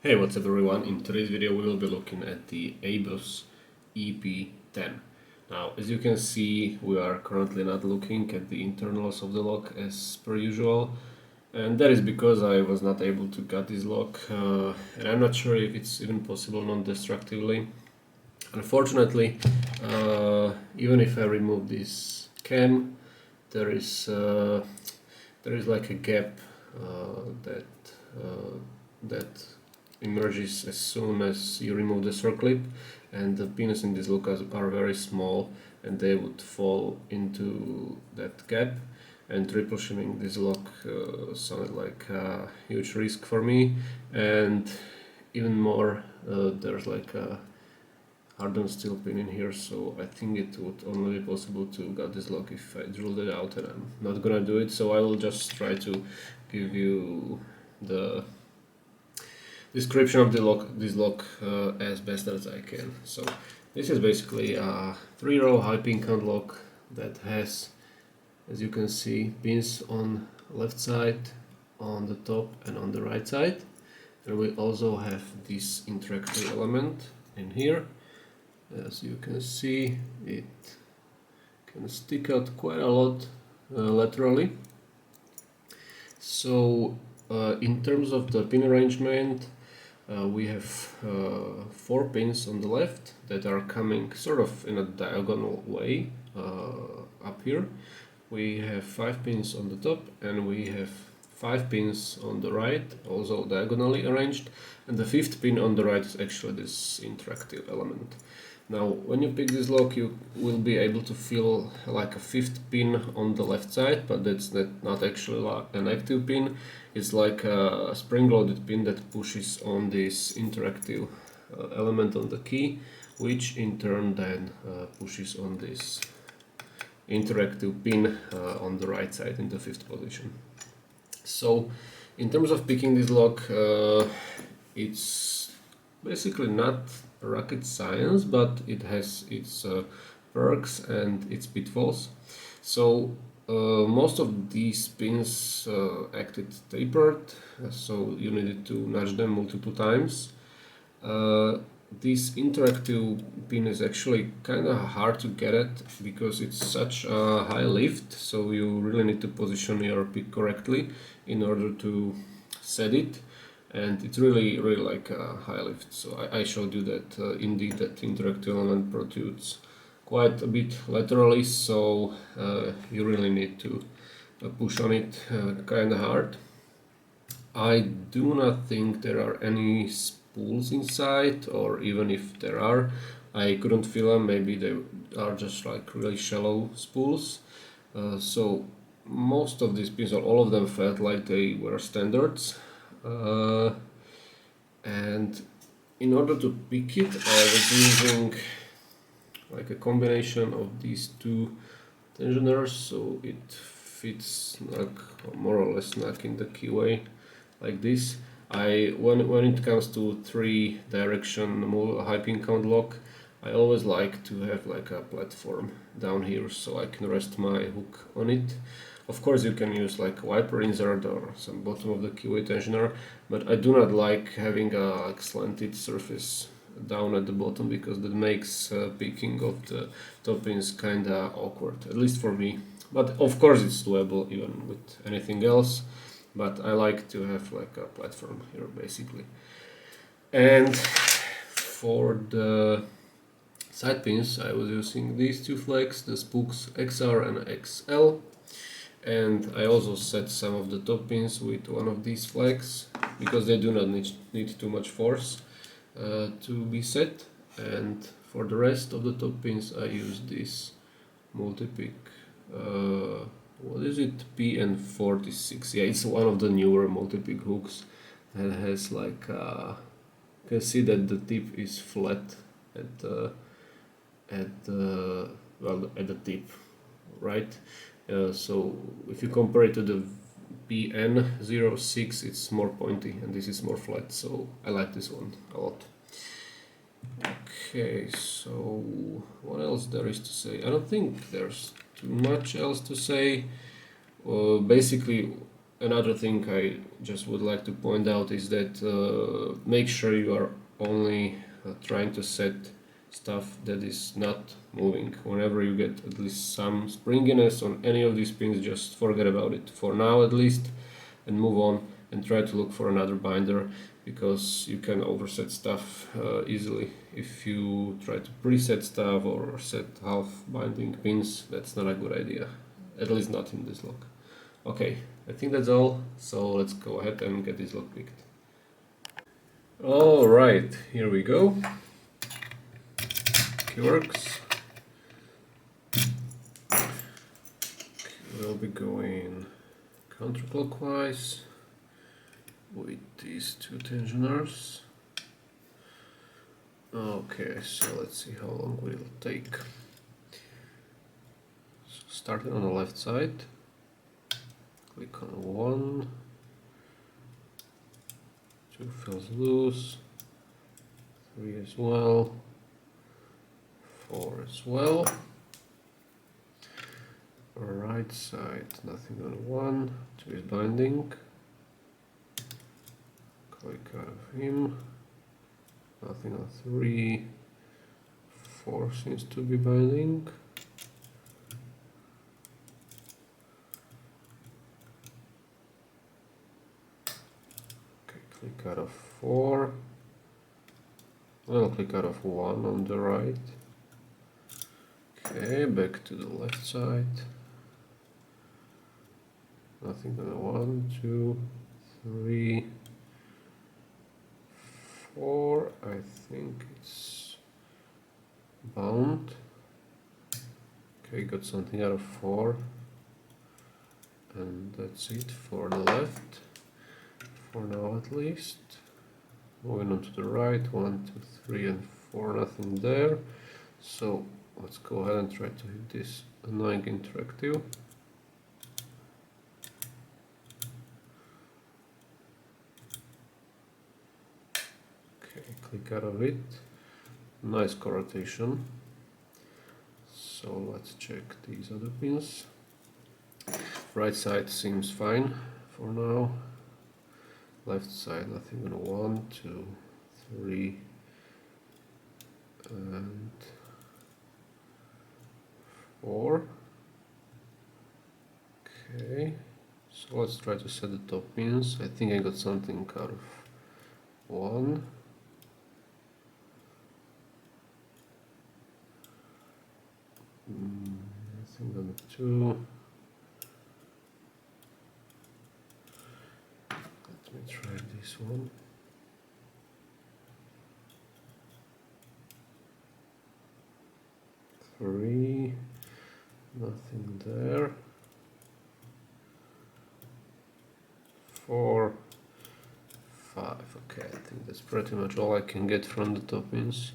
Hey, what's up everyone? In today's video we will be looking at the ABUS EP10. Now, as you can see, we are currently not looking at the internals of the lock as per usual, and that is because I was not able to get this lock, and I'm not sure if it's even possible non-destructively. Unfortunately, even if I remove this cam, there is like a gap that emerges as soon as you remove the circlip, and the pins in this lock are very small and they would fall into that gap, and triple shimming this lock sounded like a huge risk for me. And even more, there's like a hardened steel pin in here, so I think it would only be possible to get this lock if I drilled it out, and I'm not gonna do it, so I will just try to give you the description of this lock as best as I can. So this is basically a 3-row high pin count lock that has, as you can see, pins on left side, on the top and on the right side, and we also have this interactive element in here. As you can see, it can stick out quite a lot laterally. So in terms of the pin arrangement, we have 4 pins on the left that are coming sort of in a diagonal way up here. We have 5 pins on the top, and we have 5 pins on the right, also diagonally arranged, and the 5th pin on the right is actually this interactive element. Now, when you pick this lock, you will be able to feel like a 5th pin on the left side, but that's not actually an active pin. It's like a spring-loaded pin that pushes on this interactive element on the key, which in turn then pushes on this interactive pin on the right side in the 5th position. So, in terms of picking this lock, it's basically not rocket science, but it has its perks and its pitfalls. So most of these pins acted tapered, so you needed to nudge them multiple times. This interactive pin is actually kind of hard to get at because it's such a high lift, so you really need to position your pick correctly in order to set it, and it's really like a high lift. So I showed you that indeed that interactive element protrudes quite a bit laterally, so you really need to push on it kind of hard. I do not think there are any spools inside, or even if there are, I couldn't feel them. Maybe they are just like really shallow spools. So most of these pins, or all of them, felt like they were standards. And in order to pick it, I was using like a combination of these 2 tensioners, so it fits like more or less snug in the keyway like this. When it comes to 3 direction high pin count lock, I always like to have like a platform down here so I can rest my hook on it. Of course, you can use like a wiper insert or some bottom of the keyway tensioner, but I do not like having a slanted surface down at the bottom because that makes picking of the top pins kinda awkward, at least for me. But of course, it's doable even with anything else. But I like to have like a platform here basically. And for the side pins, I was using these 2 flags, the spooks XR and XL. And I also set some of the top pins with one of these flags because they do not need too much force to be set. And for the rest of the top pins, I use this multi-pick. What is it? PN46. Yeah, it's one of the newer multi-pick hooks that has like you can see that the tip is flat at the tip, right? So if you compare it to the PN06, it's more pointy and this is more flat, so I like this one a lot. Okay, so what else there is to say? I don't think there's too much else to say. Basically, another thing I just would like to point out is that make sure you are only trying to set stuff that is not moving. Whenever you get at least some springiness on any of these pins, just forget about it for now at least, and move on and try to look for another binder, because you can overset stuff easily. If you try to preset stuff or set half binding pins, that's not a good idea, at least not in this lock. Okay, I think that's all, so let's go ahead and get this lock picked. Alright, here we go. Key works. We'll be going counterclockwise with these two tensioners. Okay, so let's see how long it will take. So starting on the left side, click on 1, 2 feels loose, 3 as well, 4 as well. Right side, nothing on 1, 2 is binding. Click out of him, nothing on 3, 4 seems to be binding. Okay, click out of 4, well, click out of 1 on the right. Okay, back to the left side. Nothing on 1, 2, 3, 4. I think it's bound. Okay, got something out of 4. And that's it for the left. For now at least. Moving on to the right. 1, 2, 3, and 4. Nothing there. So let's go ahead and try to hit this annoying interactive. Click out of it. Nice co-rotation. So let's check these other pins. Right side seems fine for now. Left side, nothing on 1, 2, 3, and 4. Okay, so let's try to set the top pins. I think I got something out of 1. Nothing on 2. Let me try this one. Three, nothing there. 4, 5. Okay, I think that's pretty much all I can get from the top pins.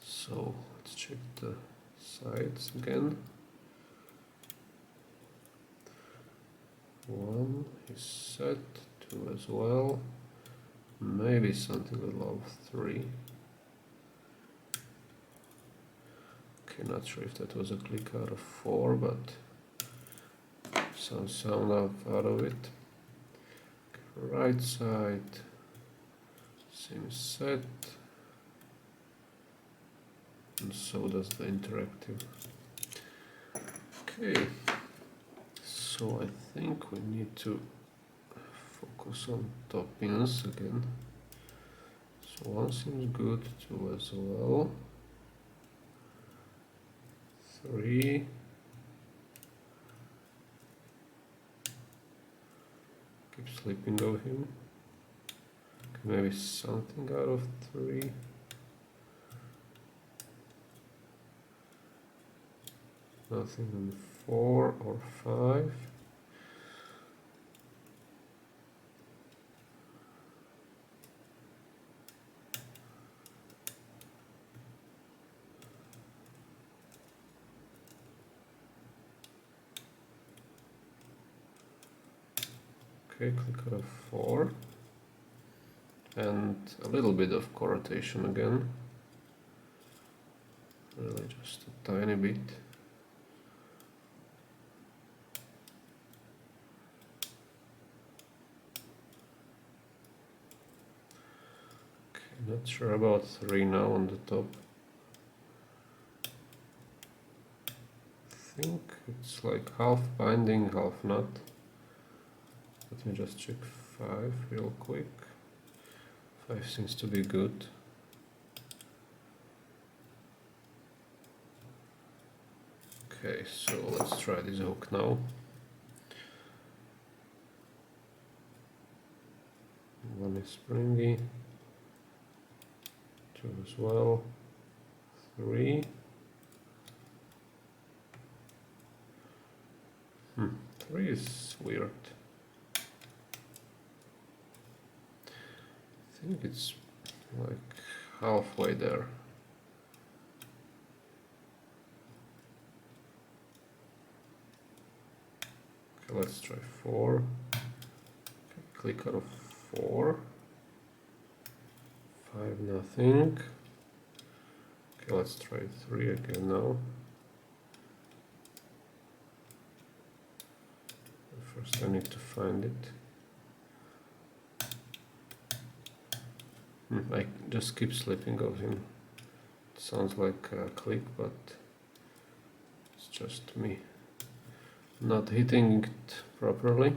So let's check the sides again. 1 is set, 2 as well, maybe something below 3. Okay, not sure if that was a click out of 4, but some sound out of it. Okay, right side seems set, and so does the interactive. Okay. So I think we need to focus on top pins again. So 1 seems good, 2 as well, 3, keep slipping of him. Okay, maybe something out of 3. Nothing on 4 or 5. Okay, click out of 4. And a little bit of co-rotation again. Really just a tiny bit. Not sure about 3 now on the top. I think it's like half binding, half not. Let me just check 5 real quick. 5 seems to be good. Okay, so let's try this hook now. One is springy, 2 as well, 3. 3 is weird. I think it's like halfway there. Okay, let's try 4. Okay, click out of 4. 5, nothing. Okay, let's try 3 again now. First I need to find it. I just keep slipping of him. It sounds like a click, but it's just me not hitting it properly.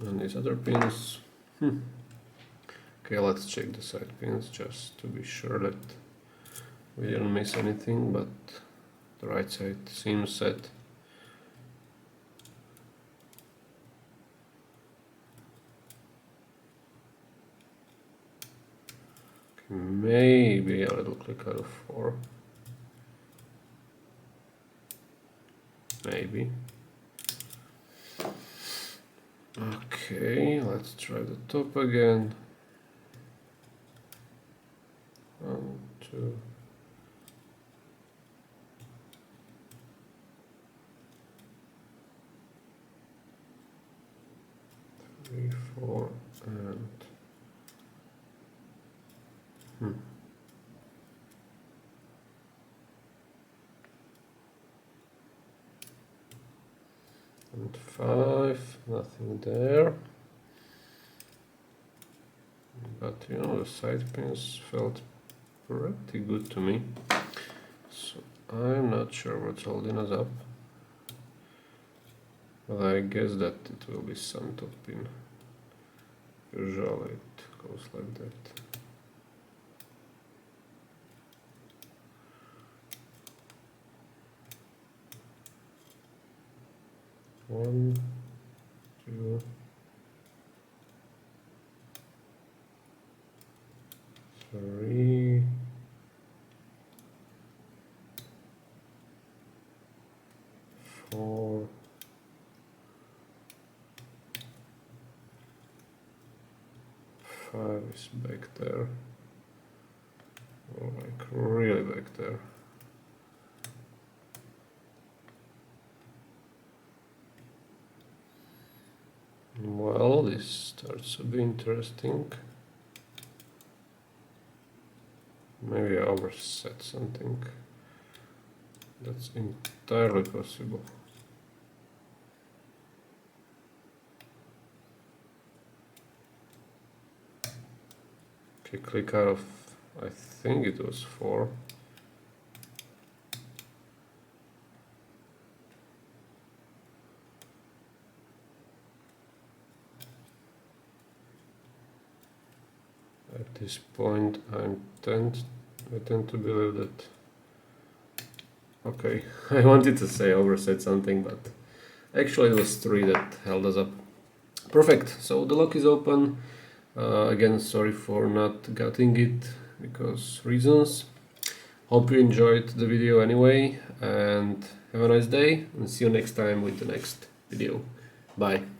And these other pins. Okay, let's check the side pins just to be sure that we didn't miss anything, but the right side seems set. Okay, maybe a little click out of 4. Maybe. Okay, let's try the top again. 1, 2. 3, 4, and and 5, nothing there. But you know, the side pins felt pretty good to me. So I'm not sure what's holding us up. But I guess that it will be some top pin. Usually it goes like that. One, 2, 3, 4, 5 is back there, or like really back there. Well, this starts to be interesting. Maybe I overset something. That's entirely possible. Okay, click out of, I think it was 4. At this point, I tend to believe that. Okay, I wanted to say overset something, but actually it was 3 that held us up. Perfect. So the lock is open. Again, sorry for not getting it because reasons. Hope you enjoyed the video anyway, and have a nice day, and see you next time with the next video. Bye.